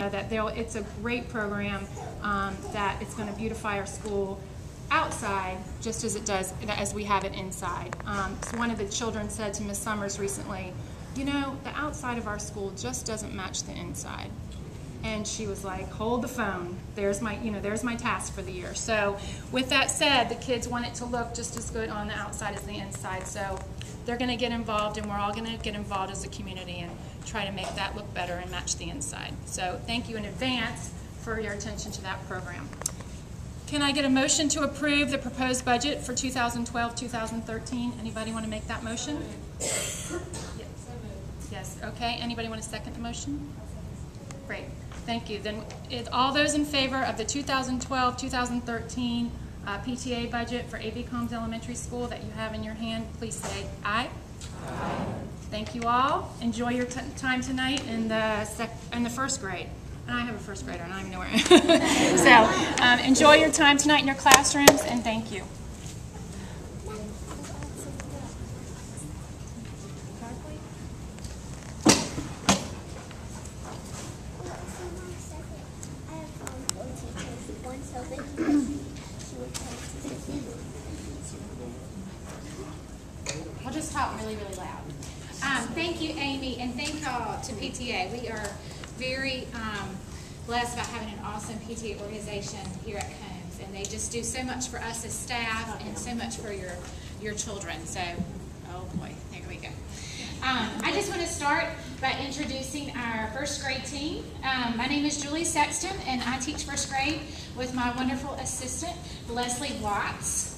That it's a great program, that it's going to beautify our school outside just as it does as we have it inside. So one of the children said to Ms. Summers recently, you know, the outside of our school just doesn't match the inside. And she was like, hold the phone. There's my task for the year. So with that said, the kids want it to look just as good on the outside as the inside. So they're going to get involved, and we're all going to get involved as a community and try to make that look better and match the inside. So thank you in advance for your attention to that program. Can I get a motion to approve the proposed budget for 2012-2013? Anybody want to make that motion? Yes. Yes. Okay. Anybody want to second the motion? Great. Thank you. Then all those in favor of the 2012-2013 PTA budget for A.B. Combs Elementary School that you have in your hand, please say aye. Aye. Thank you all. Enjoy your time tonight in the first grade. And I have a first grader, and I don't even know where. So enjoy your time tonight in your classrooms, and thank you. I'll just talk really, really loud. Thank you, Amy, and thank y'all to PTA. We are very blessed about having an awesome PTA organization here at Combs, and they just do so much for us as staff and so much for your children. So, oh boy, there we go. I just want to start by introducing our first grade team. My name is Julie Sexton, and I teach first grade with my wonderful assistant, Leslie Watts.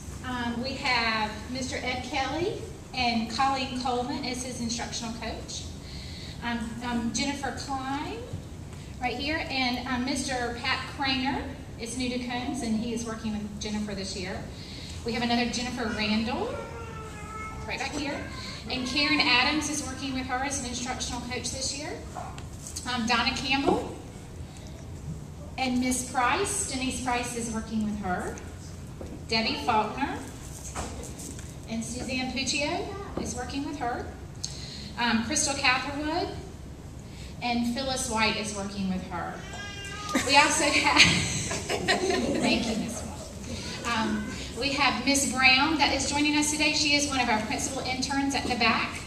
We have Mr. Ed Kelly and Colleen Coleman as his instructional coach. Jennifer Klein, right here, and Mr. Pat Craner is new to Combs, and he is working with Jennifer this year. We have another Jennifer Randall, right back here, and Karen Adams is working with her as an instructional coach this year. Donna Campbell and Miss Price, Denise Price is working with her. Debbie Faulkner and Suzanne Puccio is working with her. Crystal Catherwood and Phyllis White is working with her. We also have, thank you, Miss White. We have Miss Brown that is joining us today. She is one of our principal interns at the back,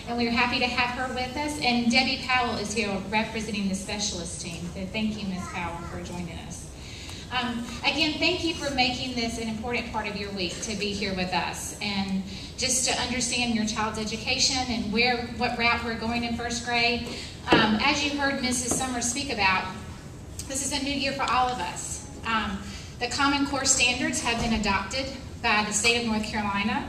and we are happy to have her with us. And Debbie Powell is here representing the specialist team. So thank you, Miss Powell, for joining us. Again, thank you for making this an important part of your week to be here with us and just to understand your child's education and what route we're going in first grade. As you heard Mrs. Summers speak about, this is a new year for all of us. The Common Core standards have been adopted by the state of North Carolina,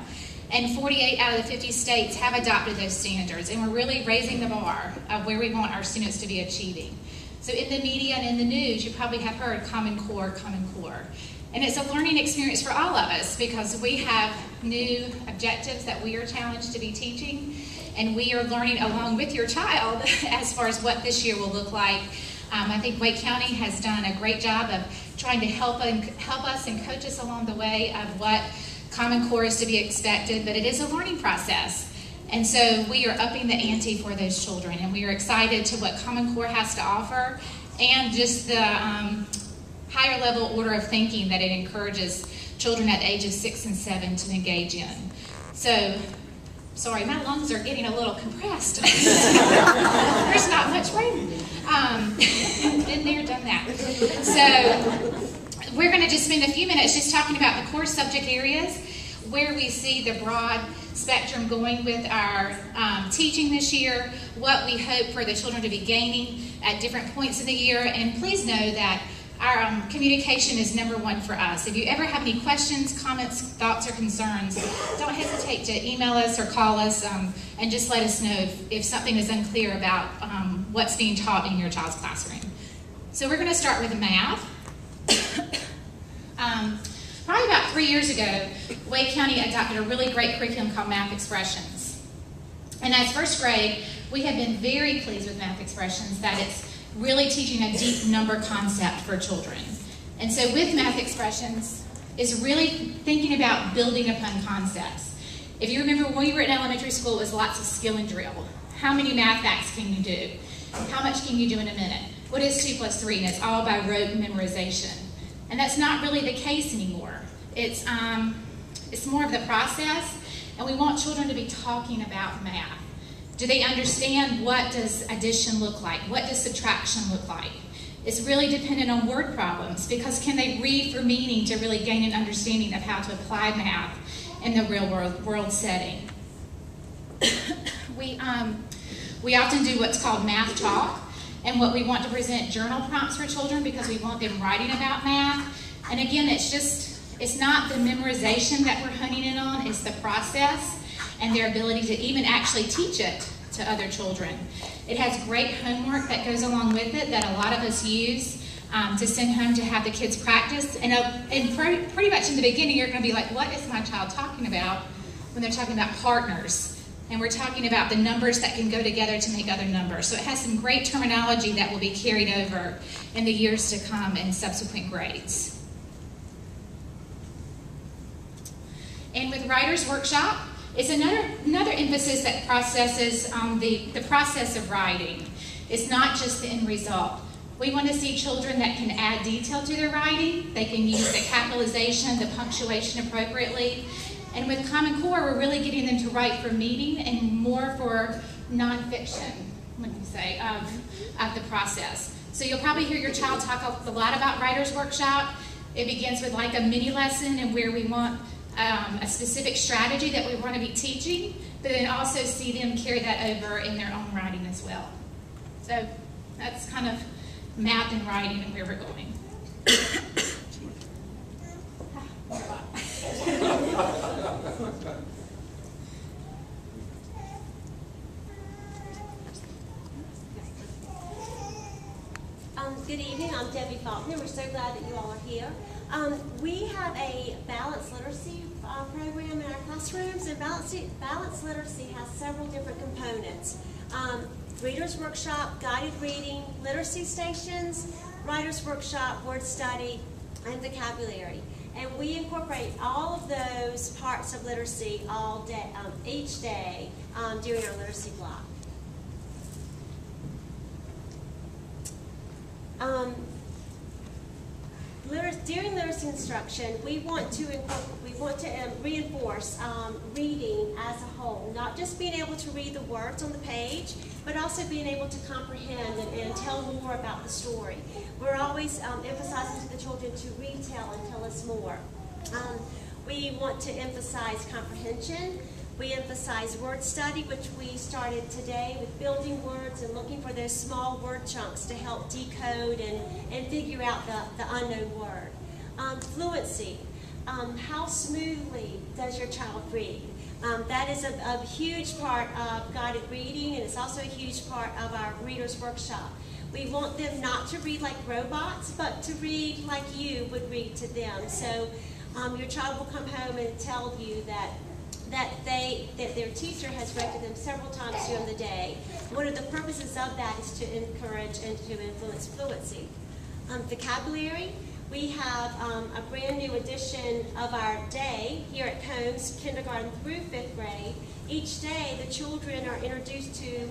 and 48 out of the 50 states have adopted those standards, and we're really raising the bar of where we want our students to be achieving. So in the media and in the news, you probably have heard Common Core, Common Core. And it's a learning experience for all of us because we have new objectives that we are challenged to be teaching, and we are learning along with your child as far as what this year will look like. I think Wake County has done a great job of trying to help us and coach us along the way of what Common Core is to be expected, but it is a learning process. And so we are upping the ante for those children, and we are excited to what Common Core has to offer and just the higher level order of thinking that it encourages children at the age of 6 and 7 to engage in. So, sorry, my lungs are getting a little compressed. There's not much room. Been there, done that. So we're going to just spend a few minutes just talking about the core subject areas, where we see the broad spectrum going with our teaching this year, what we hope for the children to be gaining at different points in the year. And please know that our communication is #1 for us. If you ever have any questions, comments, thoughts, or concerns, don't hesitate to email us or call us and just let us know if something is unclear about what's being taught in your child's classroom. So we're going to start with math. Probably about 3 years ago, Wake County adopted a really great curriculum called Math Expressions. And as first grade, we have been very pleased with Math Expressions, that it's really teaching a deep number concept for children. And so with Math Expressions is really thinking about building upon concepts. If you remember when we were in elementary school, it was lots of skill and drill. How many math facts can you do? How much can you do in a minute? what is 2 plus 3, and it's all by rote memorization. And that's not really the case anymore. It's more of the process, and we want children to be talking about math. Do they understand what does addition look like? What does subtraction look like? It's really dependent on word problems, because can they read for meaning to really gain an understanding of how to apply math in the real world setting? We often do what's called math talk, and what we want to present journal prompts for children because we want them writing about math. And again, it's not the memorization that we're honing in on, it's the process and their ability to even actually teach it to other children. It has great homework that goes along with it that a lot of us use to send home to have the kids practice. And pretty much in the beginning, you're going to be like, what is my child talking about when they're talking about partners? And we're talking about the numbers that can go together to make other numbers. So it has some great terminology that will be carried over in the years to come in subsequent grades. And with Writer's Workshop, it's another emphasis that processes the process of writing. It's not just the end result. We want to see children that can add detail to their writing. They can use the capitalization, the punctuation appropriately. And with Common Core, we're really getting them to write for meaning and more for nonfiction, of the process. So you'll probably hear your child talk a lot about Writer's Workshop. It begins with like a mini lesson and where we want a specific strategy that we want to be teaching, but then also see them carry that over in their own writing as well. So that's kind of math and writing and where we're going. Good evening, I'm Debbie Faulkner. We're so glad that you all are here. We have a balanced literacy program in our classrooms, and balanced literacy has several different components. Reader's Workshop, guided reading, literacy stations, Writer's Workshop, word study, and vocabulary. And we incorporate all of those parts of literacy all day, each day during our literacy block. During literacy instruction, we want to reinforce reading as a whole, not just being able to read the words on the page, but also being able to comprehend and tell more about the story. We're always emphasizing to the children to retell and tell us more. We want to emphasize comprehension. We emphasize word study, which we started today with building words and looking for those small word chunks to help decode and figure out the unknown word. Fluency. How smoothly does your child read? That is a huge part of guided reading, and it's also a huge part of our Reader's Workshop. We want them not to read like robots, but to read like you would read to them. So your child will come home and tell you that their teacher has read to them several times during the day. One of the purposes of that is to encourage and to influence fluency. Vocabulary. We have a brand new edition of our day here at Combs, kindergarten through 5th grade. Each day, the children are introduced to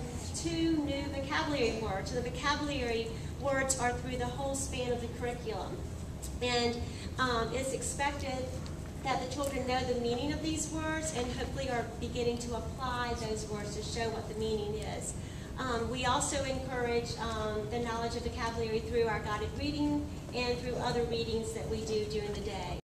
2 new vocabulary words. And the vocabulary words are through the whole span of the curriculum. And it's expected that the children know the meaning of these words and hopefully are beginning to apply those words to show what the meaning is. We also encourage the knowledge of vocabulary through our guided reading and through other readings that we do during the day.